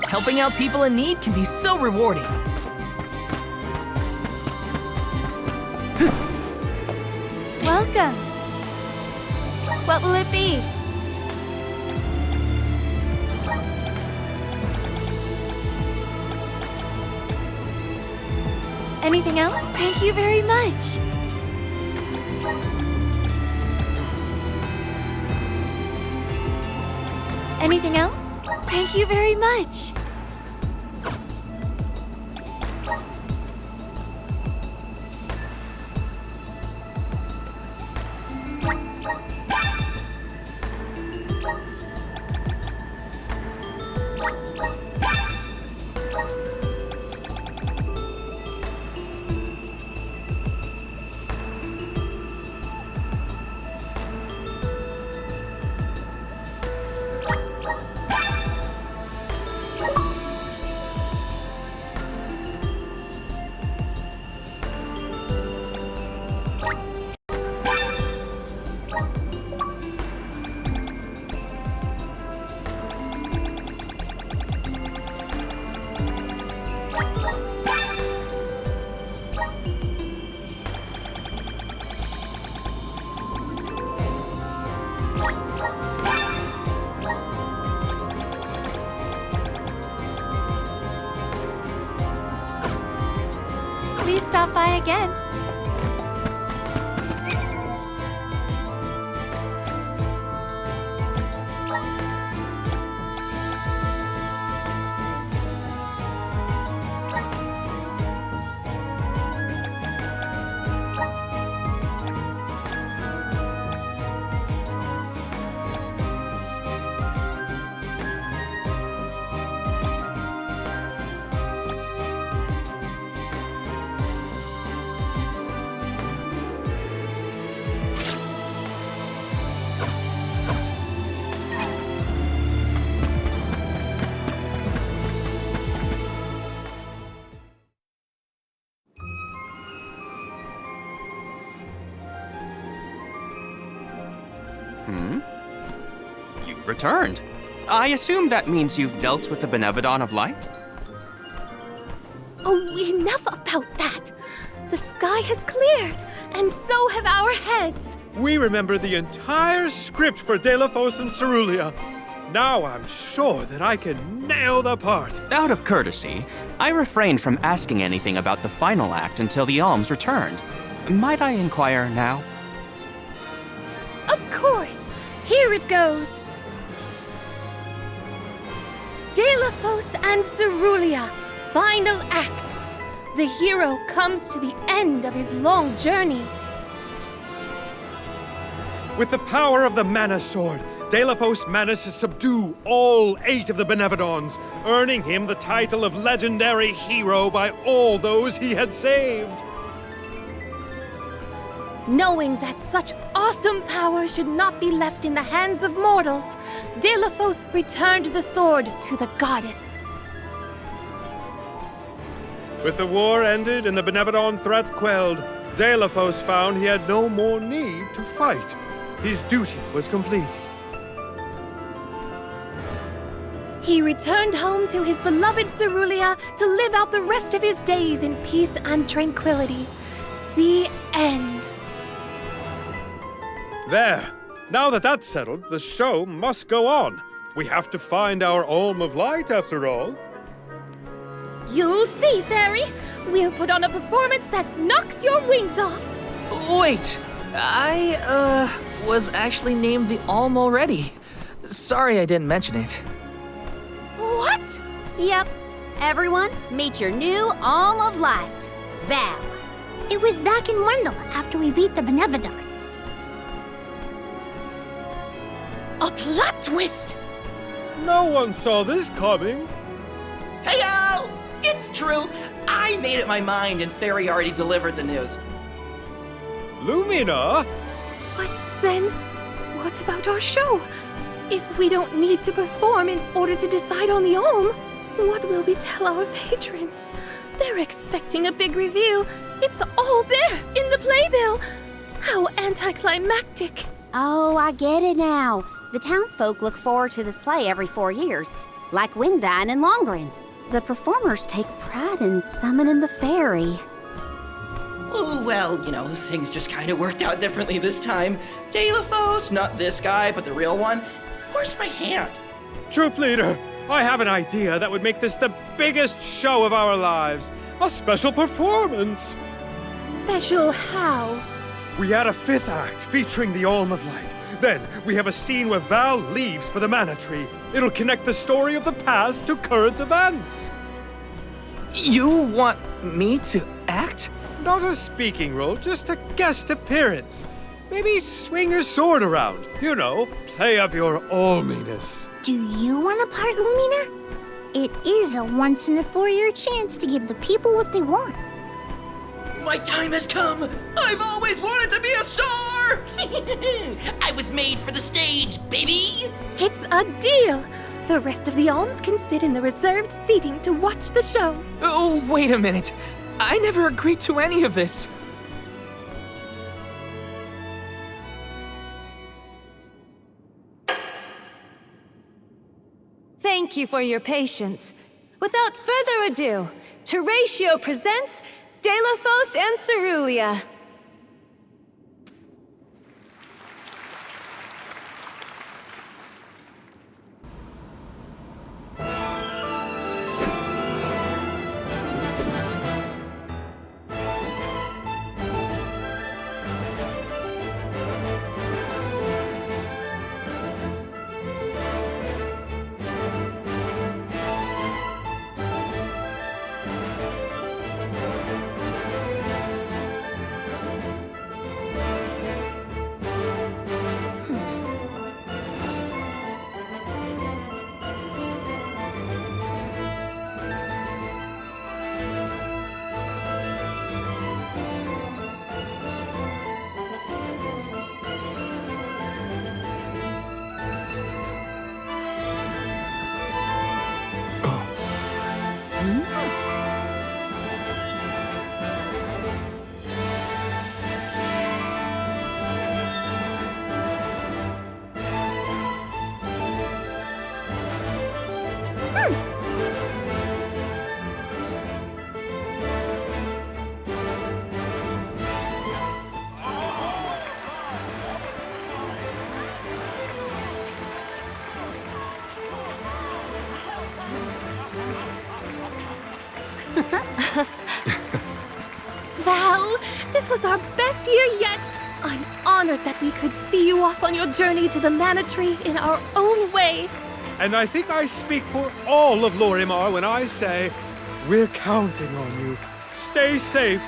Helping out people in need can be so rewarding. Welcome. What will it be? Anything else? Thank you very much. Anything else? Thank you very much. Please stop by again. You've returned. I assume that means you've dealt with the Benevodon of Light? Oh, enough about that! The sky has cleared, and so have our heads. We remember the entire script for Delphos and Cerulia. Now I'm sure that I can nail the part. Out of courtesy, I refrained from asking anything about the final act until the alms returned. Might I inquire now? Of course! Here it goes! Delphos and Cerulia, final act. The hero comes to the end of his long journey. With the power of the Mana Sword, Delphos managed to subdue all 8 of the Benevodons, earning him the title of legendary hero by all those he had saved. Knowing that such awesome power should not be left in the hands of mortals, Delphos returned the sword to the goddess. With the war ended and the Benevodon threat quelled, Delphos found he had no more need to fight. His duty was complete. He returned home to his beloved Cerulia to live out the rest of his days in peace and tranquility. The end. There. Now that that's settled, the show must go on. We have to find our Alm of Light, after all. You'll see, Fairy. We'll put on a performance that knocks your wings off. Wait, I was actually named the Alm already. Sorry I didn't mention it. What? Yep. Everyone, meet your new Alm of Light, Val. It was back in Wendell after we beat the Benevodon. A plot twist! No one saw this coming. Heyo! It's true. I made up my mind and Fairy already delivered the news. Lumina? But then, what about our show? If we don't need to perform in order to decide on the Alm, what will we tell our patrons? They're expecting a big reveal. It's all there in the playbill. How anticlimactic. Oh, I get it now. The townsfolk look forward to this play every 4 years, like Windine and Longren. The performers take pride in summoning the fairy. Oh, well, things just kind of worked out differently this time. Delafos, not this guy, but the real one. Where's my hand? Troop leader, I have an idea that would make this the biggest show of our lives. A special performance. Special how? We add a 5th act featuring the Alm of Light. Then we have a scene where Val leaves for the Mana Tree. It'll connect the story of the past to current events. You want me to act? Not a speaking role, just a guest appearance. Maybe swing your sword around. Play up your alminess. Do you want a part, Lumina? It is a once-in-a-4-year chance to give the people what they want. My time has come! I've always wanted to be a star! I was made for the stage, baby! It's a deal! The rest of the alms can sit in the reserved seating to watch the show. Oh, wait a minute. I never agreed to any of this. Thank you for your patience. Without further ado, Teratio presents Delafos and Cerulia. Val, this was our best year yet. I'm honored that we could see you off on your journey to the Mana Tree in our own way. And I think I speak for all of Lorimar when I say, we're counting on you. Stay safe.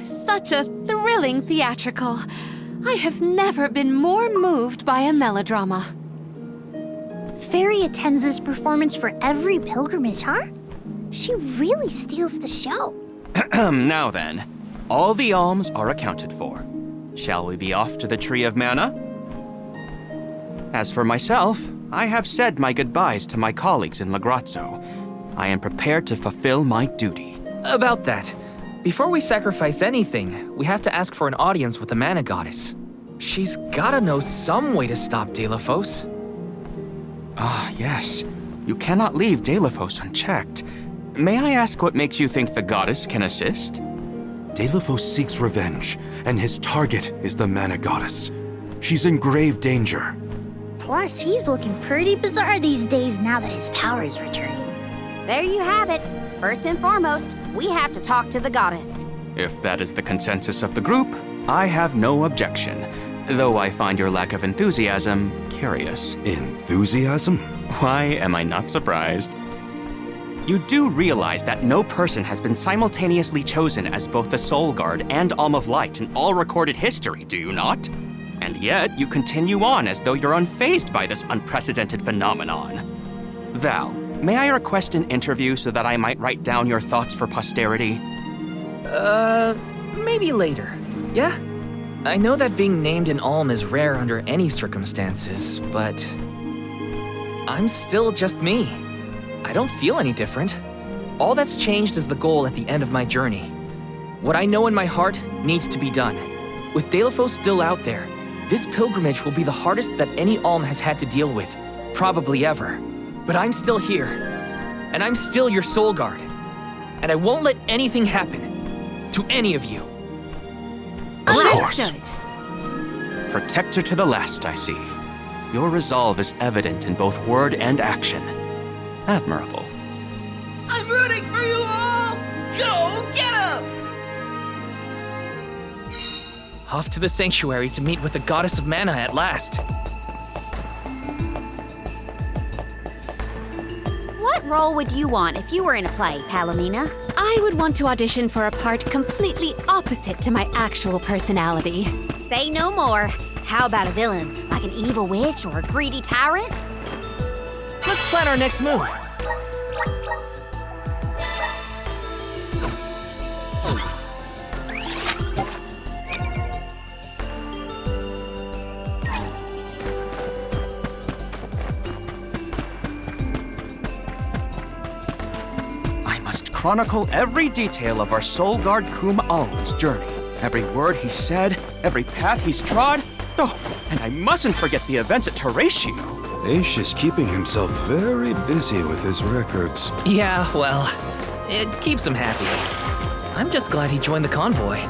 Such a thrilling theatrical. I have never been more moved by a melodrama. Fairy attends this performance for every pilgrimage, huh? She really steals the show. Now then, all the alms are accounted for. Shall we be off to the Tree of Mana? As for myself, I have said my goodbyes to my colleagues in Lagrazzo. I am prepared to fulfill my duty. About that, before we sacrifice anything, we have to ask for an audience with the Mana Goddess. She's gotta know some way to stop Delafos. Ah, yes. You cannot leave Delafos unchecked. May I ask what makes you think the goddess can assist? Delafos seeks revenge, and his target is the Mana Goddess. She's in grave danger. Plus, he's looking pretty bizarre these days now that his power is returning. There you have it. First and foremost, we have to talk to the goddess. If that is the consensus of the group, I have no objection, though I find your lack of enthusiasm curious. Enthusiasm? Why am I not surprised? You do realize that no person has been simultaneously chosen as both the Soul Guard and Alm of Light in all recorded history, do you not? And yet, you continue on as though you're unfazed by this unprecedented phenomenon. Val, may I request an interview so that I might write down your thoughts for posterity? maybe later, yeah? I know that being named an Alm is rare under any circumstances, but I'm still just me. I don't feel any different. All that's changed is the goal at the end of my journey. What I know in my heart needs to be done. With Delafos still out there, this pilgrimage will be the hardest that any Alm has had to deal with, probably ever. But I'm still here, and I'm still your soul guard. And I won't let anything happen to any of you. Of course. Understood. Protector to the last, I see. Your resolve is evident in both word and action. Admirable. I'm rooting for you all! Go get 'em! Off to the sanctuary to meet with the goddess of mana at last. What role would you want if you were in a play, Palomina? I would want to audition for a part completely opposite to my actual personality. Say no more. How about a villain, like an evil witch or a greedy tyrant? Let's plan our next move. I must chronicle every detail of our Soul Guard Kum Alm's journey. Every word he said, every path he's trod. Oh, and I mustn't forget the events at Terratio. Aish is keeping himself very busy with his records. Yeah, well, it keeps him happy. I'm just glad he joined the convoy.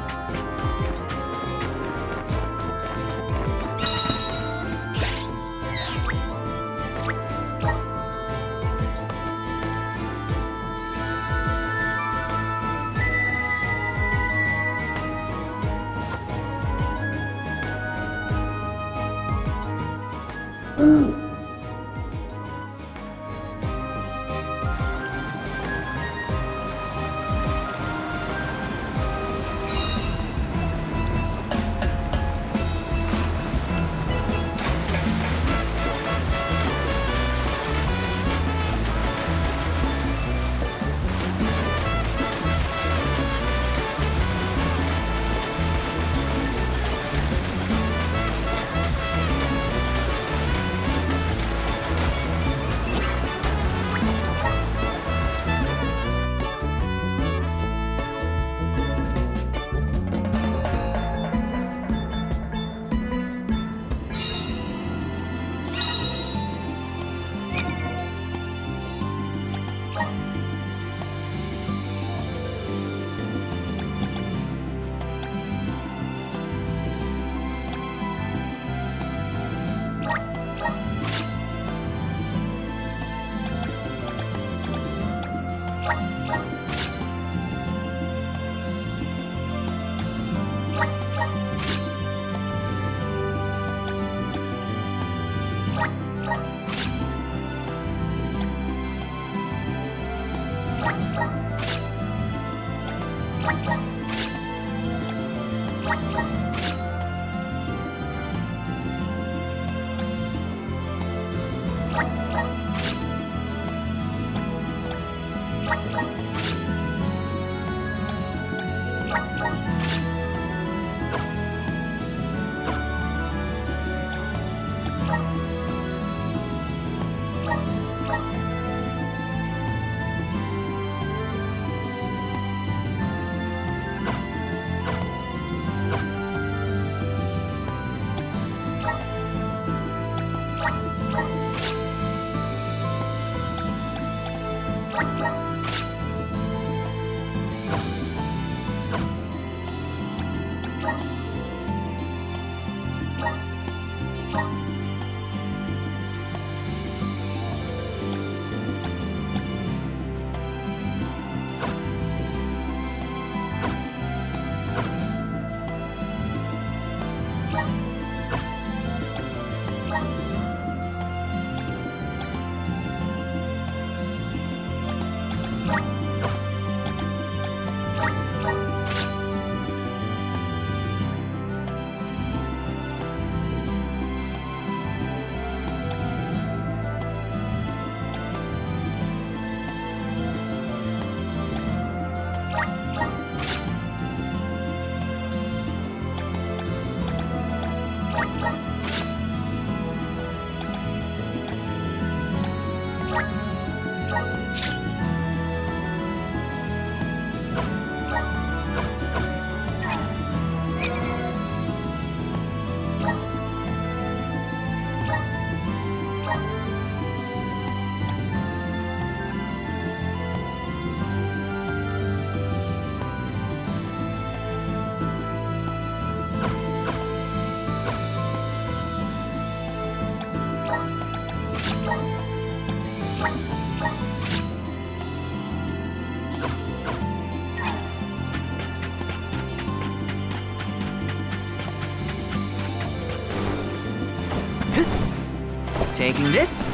Taking this.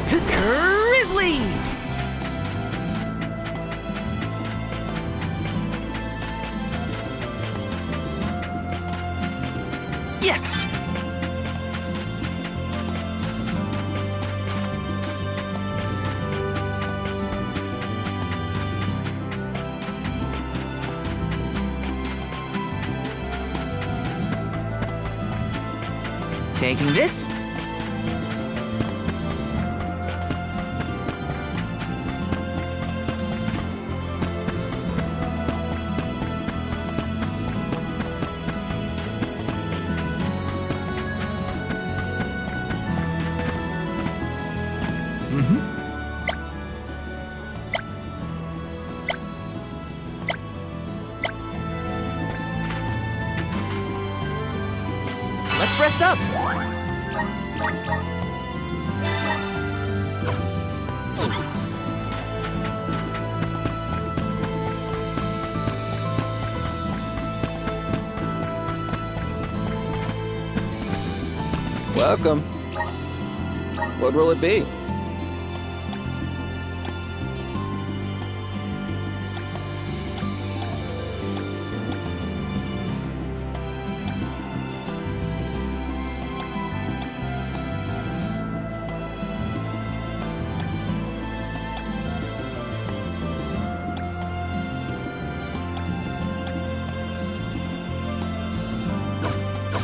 Grizzly! Yes! Taking this. Let's rest up. Welcome. What will it be?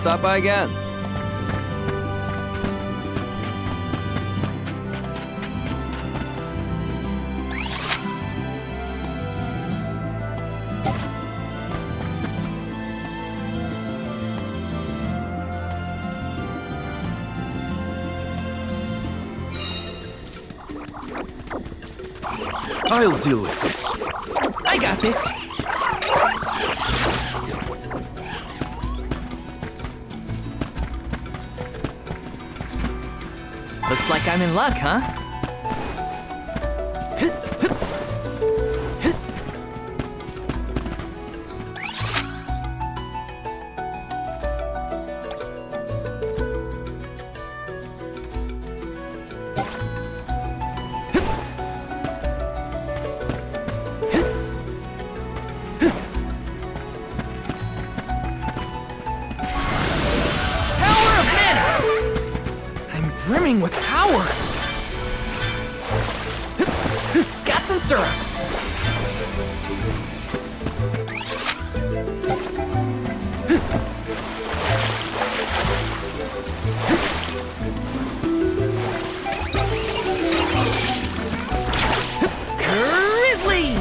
Stop by again. I'll deal with this. I got this. Looks like I'm in luck, huh? Power of mana! I'm brimming with power. Got some syrup. Grizzly!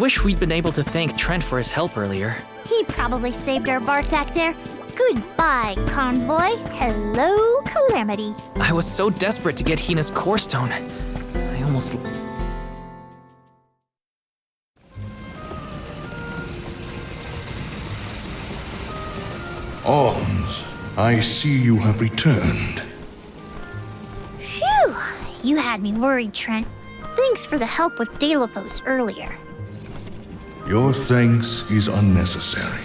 wish we'd been able to thank Trent for his help earlier. He probably saved our bark back there. Goodbye, Convoy. Hello, Calamity. I was so desperate to get Hina's core stone. I almost... Alms, I see you have returned. Phew! You had me worried, Trent. Thanks for the help with Deilophos earlier. Your thanks is unnecessary.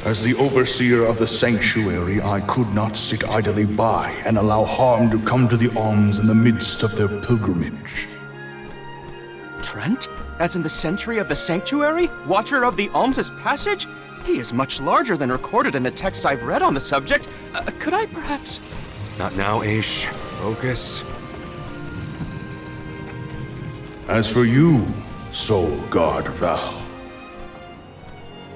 As the overseer of the sanctuary, I could not sit idly by and allow harm to come to the Alms in the midst of their pilgrimage. Trent? As in the sentry of the sanctuary? Watcher of the Alms' passage? He is much larger than recorded in the texts I've read on the subject. Could I perhaps... Not now, Aish. Focus. As for you, Soul Guard Val,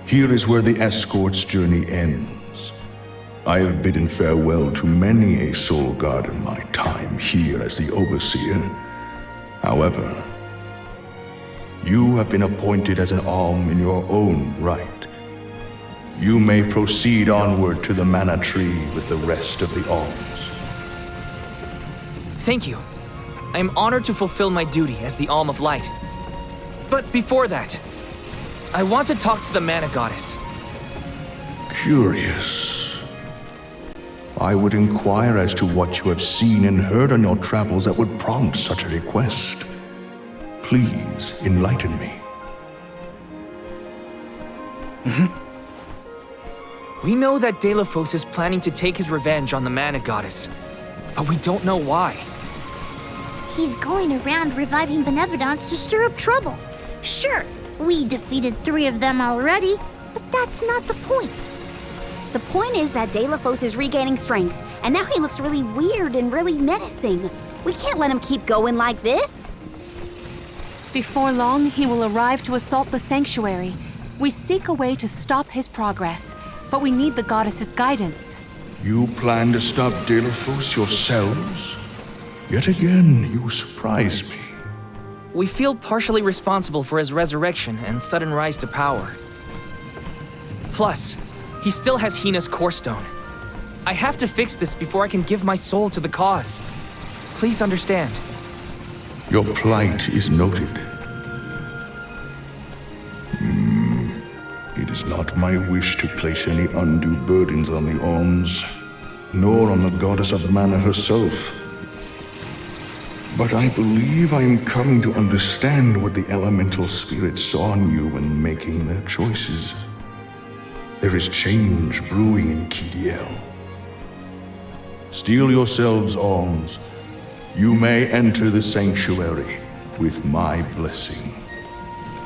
here is where the escort's journey ends. I have bidden farewell to many a Soul Guard in my time here as the Overseer. However, you have been appointed as an Alm in your own right. You may proceed onward to the Mana Tree with the rest of the Alms. Thank you. I am honored to fulfill my duty as the Alm of Light. But before that, I want to talk to the Mana Goddess. Curious. I would inquire as to what you have seen and heard on your travels that would prompt such a request. Please enlighten me. We know that Deilophos is planning to take his revenge on the Mana Goddess, but we don't know why. He's going around reviving benevolence to stir up trouble. Sure, we defeated 3 of them already, but that's not the point. The point is that Deilophos is regaining strength, and now he looks really weird and really menacing. We can't let him keep going like this. Before long, he will arrive to assault the sanctuary. We seek a way to stop his progress, but we need the goddess's guidance. You plan to stop Deilophos yourselves? Yet again, you surprise me. We feel partially responsible for his resurrection and sudden rise to power. Plus, he still has Hina's core stone. I have to fix this before I can give my soul to the cause. Please understand. Your plight is noted. It is not my wish to place any undue burdens on the Alms, nor on the goddess of mana herself. But I believe I am coming to understand what the elemental spirits saw in you when making their choices. There is change brewing in Kidiel. Steel yourselves, Alms. You may enter the sanctuary with my blessing.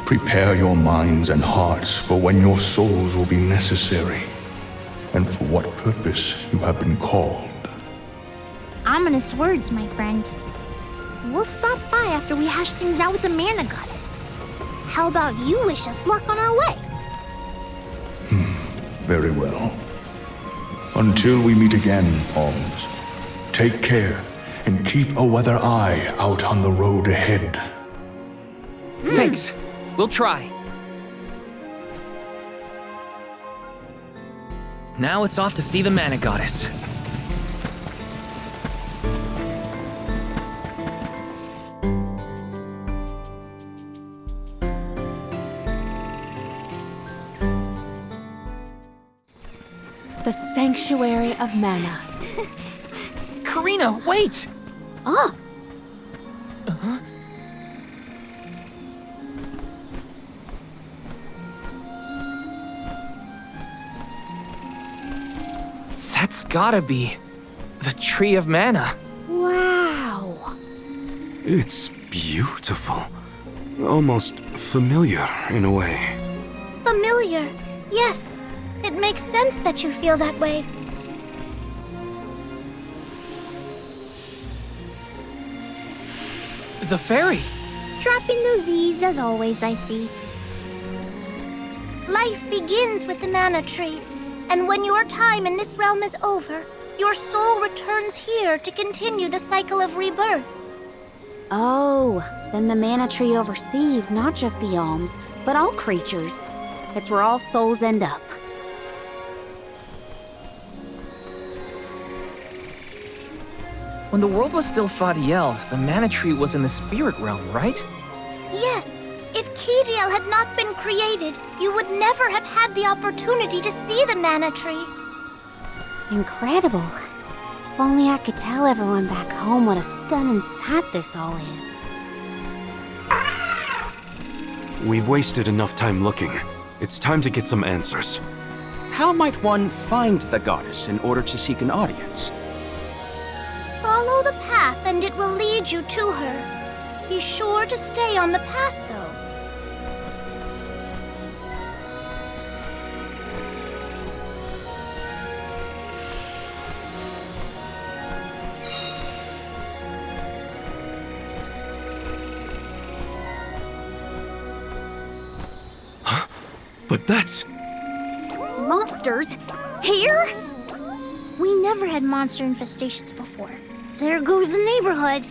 Prepare your minds and hearts for when your souls will be necessary, and for what purpose you have been called. Ominous words, my friend. We'll stop by after we hash things out with the Mana Goddess. How about you wish us luck on our way? Very well. Until we meet again, Alms, take care and keep a weather eye out on the road ahead. Thanks. We'll try. Now it's off to see the Mana Goddess. The Sanctuary of Mana. Karina, wait! Oh, That's gotta be the Tree of Mana. wow. It's beautiful. Almost familiar in a way. Familiar. Yes. It makes sense that you feel that way. The fairy. Dropping those eaves as always, I see. Life begins with the Mana Tree, and when your time in this realm is over, your soul returns here to continue the cycle of rebirth. Oh, then the mana tree oversees not just the alms, but all creatures. It's where all souls end up. When the world was still Fadiel, the mana tree was in the spirit realm, right? Yes. If Kijiel had not been created, you would never have had the opportunity to see the mana tree. Incredible. If only I could tell everyone back home what a stunning sight this all is. We've wasted enough time looking. It's time to get some answers. How might one find the goddess in order to seek an audience? Follow the path and it will lead you to her. Be sure to stay on the path, though. But that's... Monsters? Here? We never had monster infestations before. There goes the neighborhood.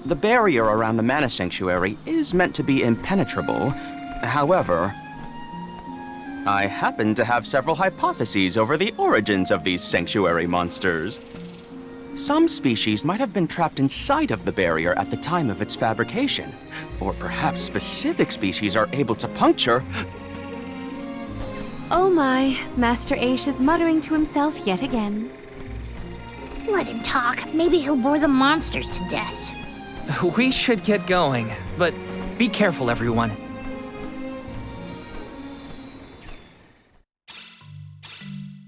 The barrier around the Mana Sanctuary is meant to be impenetrable. However, I happen to have several hypotheses over the origins of these sanctuary monsters. Some species might have been trapped inside of the barrier at the time of its fabrication. Or perhaps specific species are able to puncture... Oh my, Master Aish is muttering to himself yet again. Let him talk. Maybe he'll bore the monsters to death. We should get going, but be careful, everyone.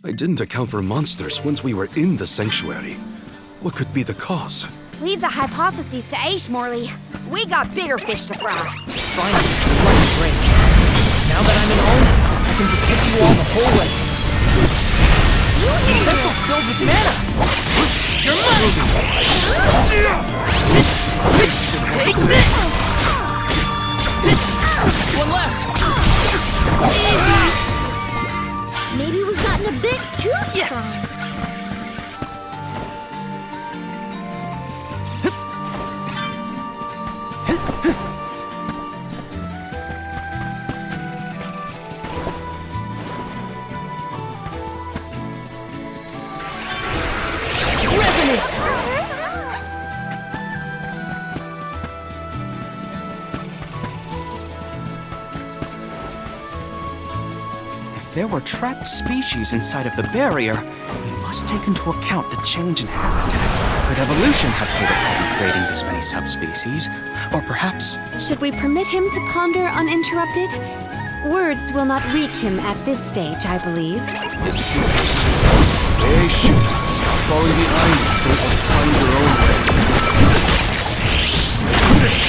I didn't account for monsters once we were in the sanctuary. What could be the cause? Leave the hypotheses to Aish, Morley. We got bigger fish to fry. Finally, let it break. Now that I'm at home, I can protect you all the whole way. The vessel's filled with mana. You're mine. Take this. One left. Easy. Maybe we've gotten a bit too strong. Yes. If there were trapped species inside of the barrier, we must take into account the change in habitat. Could evolution have played a part in creating this many subspecies? Or perhaps... Should we permit him to ponder uninterrupted? Words will not reach him at this stage, I believe. Aish, stop falling behind us. Let us find your own way.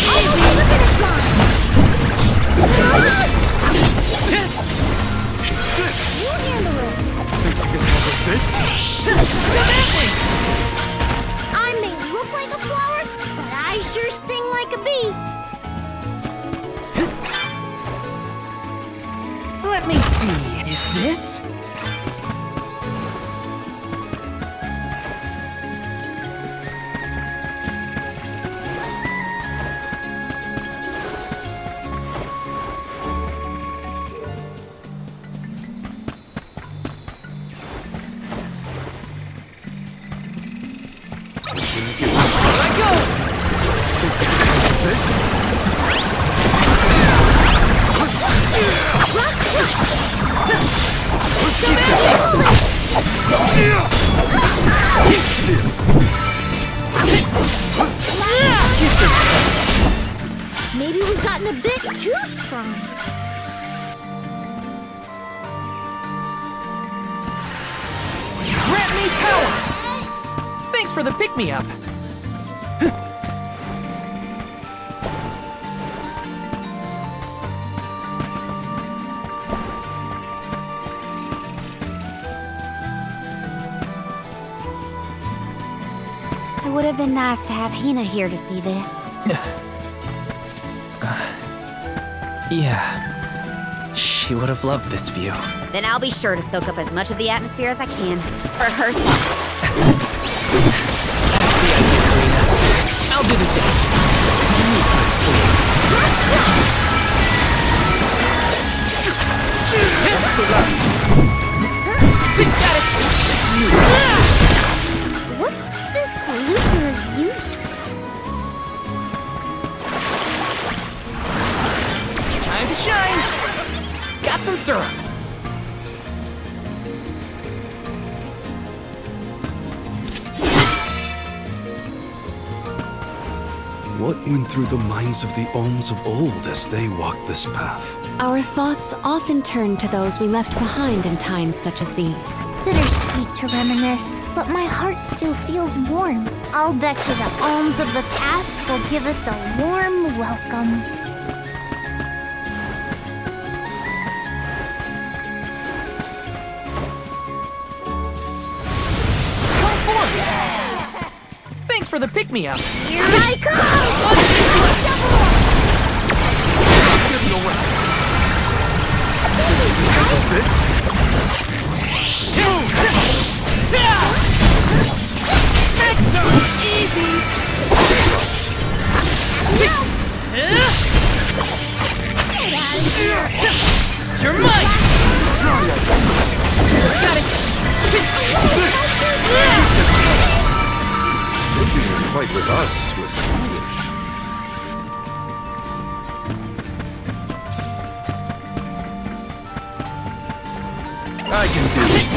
Almost the finish line. You handle it. Think you can handle this? I may look like a flower, but I sure sting like a bee. Let me see. Is this? Maybe we've gotten a bit too strong. Grant me power! Thanks for the pick-me-up. It would have been nice to have Hina here to see this. Yeah. She would have loved this view. Then I'll be sure to soak up as much of the atmosphere as I can, for her sake. That's the idea, Karina. I'll do the same. That's the last. Got it. What's this looter used Time to shine. Got some syrup. What went through the minds of the Olms of old as they walked this path? Our thoughts often turn to those we left behind in times such as these. Bittersweet to reminisce, but my heart still feels warm. I'll bet you the alms of the past will give us a warm welcome. Thanks for the pick-me-up. Here I come! Easy. You're mine. Got it. Thinking to fight with us was foolish. I can do it.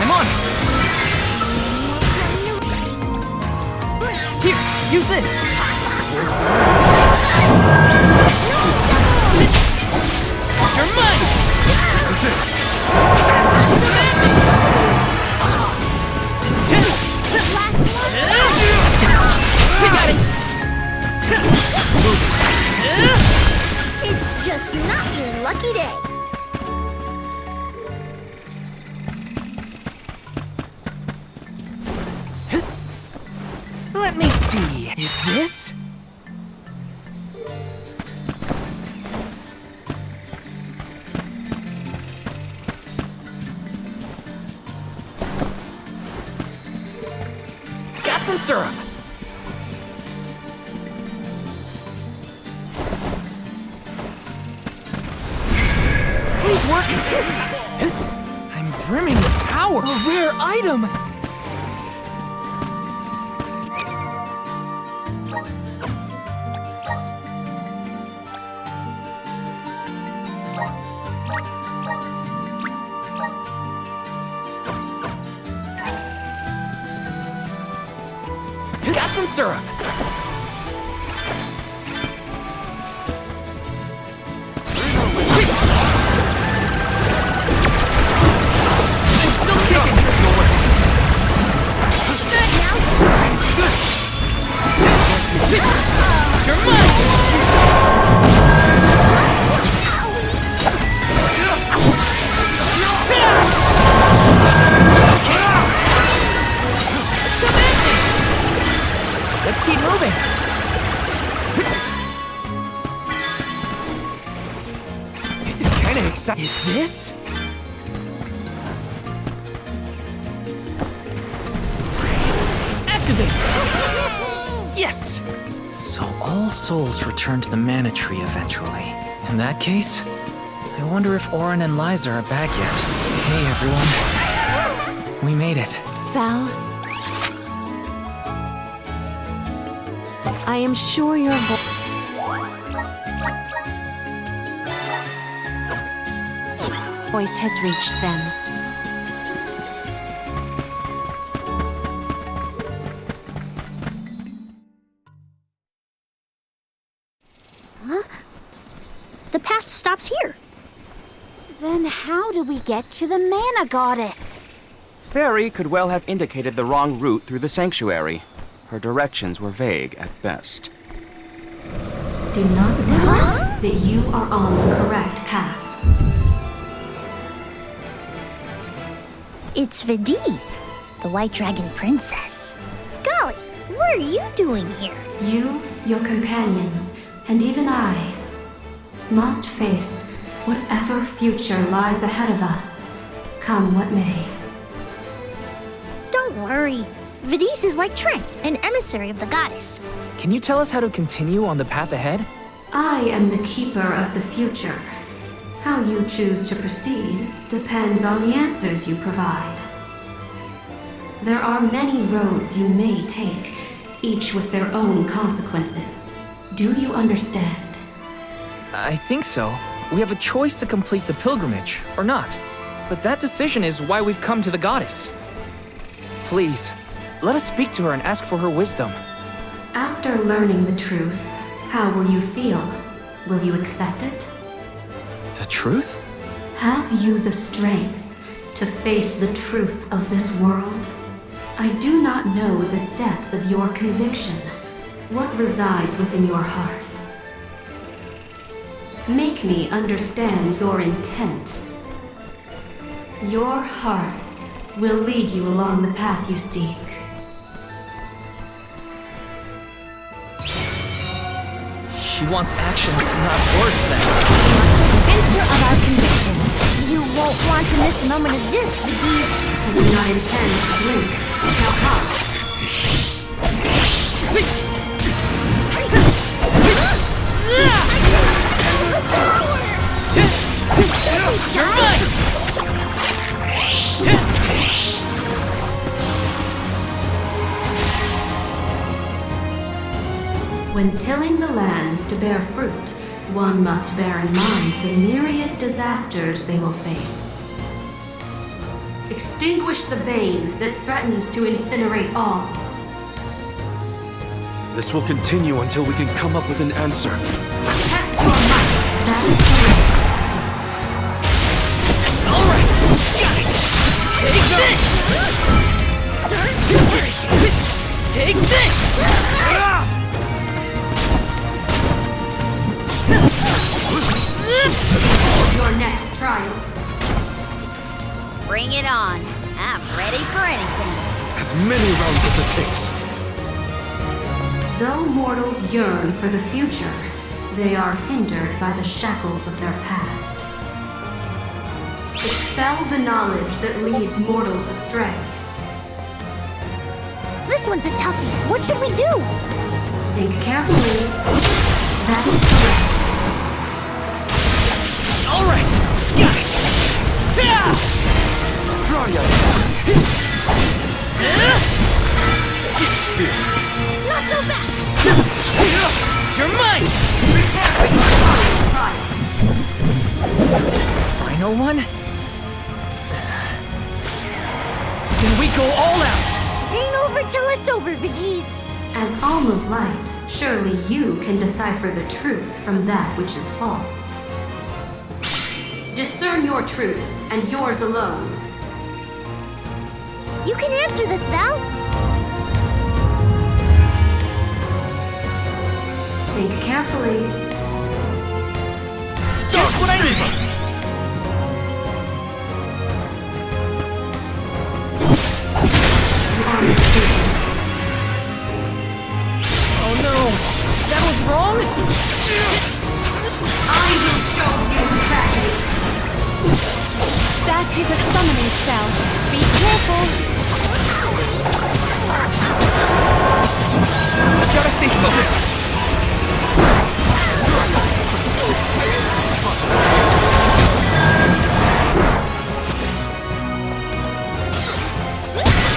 I'm on it. Here, use this. You're mine. We got it. It's just not your lucky day. Let me see. Is this? Got some syrup. Please work. I'm brimming with power. A rare item. Got some syrup. I'm still kicking. You're mine. Let's keep moving. This is kind of exciting. Is this? Activate! Yes! So all souls return to the mana tree eventually. In that case, I wonder if Orin and Liza are back yet. Hey everyone. We made it. Val, I am sure your voice has reached them. just stops here. Then how do we get to the Mana Goddess? Fairy could well have indicated the wrong route through the sanctuary. Her directions were vague at best. Do not doubt that you are on the correct path. It's Vadise, the White Dragon Princess. Golly, what are you doing here? You, your companions, and even I must face whatever future lies ahead of us, come what may. Don't worry. Vadise is like Trent, an emissary of the goddess. Can you tell us how to continue on the path ahead? I am the keeper of the future. How you choose to proceed depends on the answers you provide. There are many roads you may take, each with their own consequences. Do you understand? I think so. We have a choice to complete the pilgrimage, or not. But that decision is why we've come to the goddess. Please, let us speak to her and ask for her wisdom. After learning the truth, how will you feel? Will you accept it? The truth? Have you the strength to face the truth of this world? I do not know the depth of your conviction, what resides within your heart. Make me understand your intent. Your hearts will lead you along the path you seek. She wants actions, not words then. Convince her of our conviction. You won't want to miss a moment of this, Vadise. I do not intend to blink. Now come. You're mine! When tilling the lands to bear fruit, one must bear in mind the myriad disasters they will face. Extinguish the bane that threatens to incinerate all. This will continue until we can come up with an answer. Test your might. That is correct. All right! Take this! Take this! Your next trial. Bring it on. I'm ready for anything. As many rounds as it takes. Though mortals yearn for the future, they are hindered by the shackles of their past. Expel the knowledge that leads mortals astray. This one's a toughie. What should we do? Think carefully. That is correct. All right! Got it! Draw ya! Not so fast! You're mine! Prepare for your trial. Final one? Then we go all out! Ain't over till it's over, Vadise. As Alm of Light, surely you can decipher the truth from that which is false. Discern your truth, and yours alone. You can answer this, Val. Think carefully. Just what I need! You are mistaken. Oh no! That was wrong? I will show you tragedy. That is a summoning spell. Be careful. Gotta stay focused!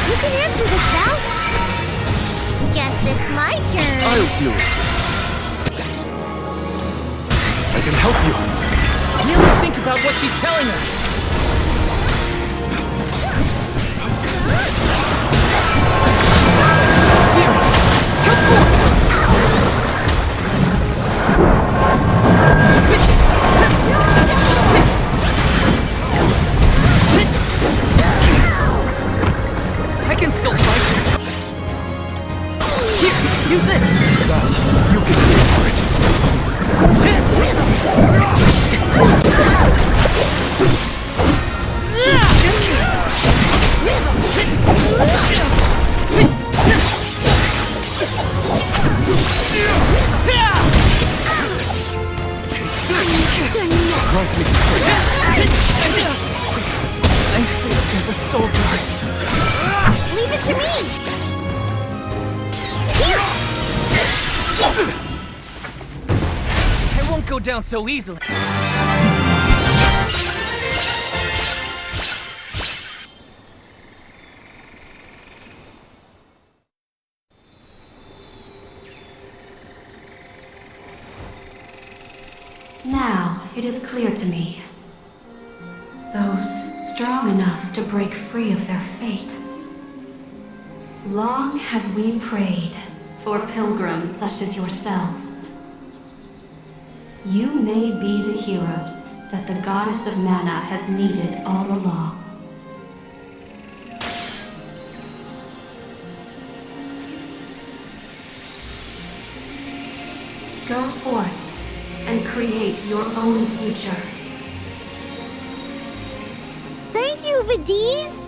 You can answer this, Val. Guess it's my turn. I'll deal with this. I can help you. Merely think about what she's telling us! Spirit, come forth! use this! You can for it. I failed as a soul guard. Leave it to me! I won't go down so easily. Now it is clear to me. Those strong enough to break free of their fate. Long have we prayed for pilgrims such as yourselves. You may be the heroes that the goddess of mana has needed all along. Go forth and create your own future. Thank you, Vadise!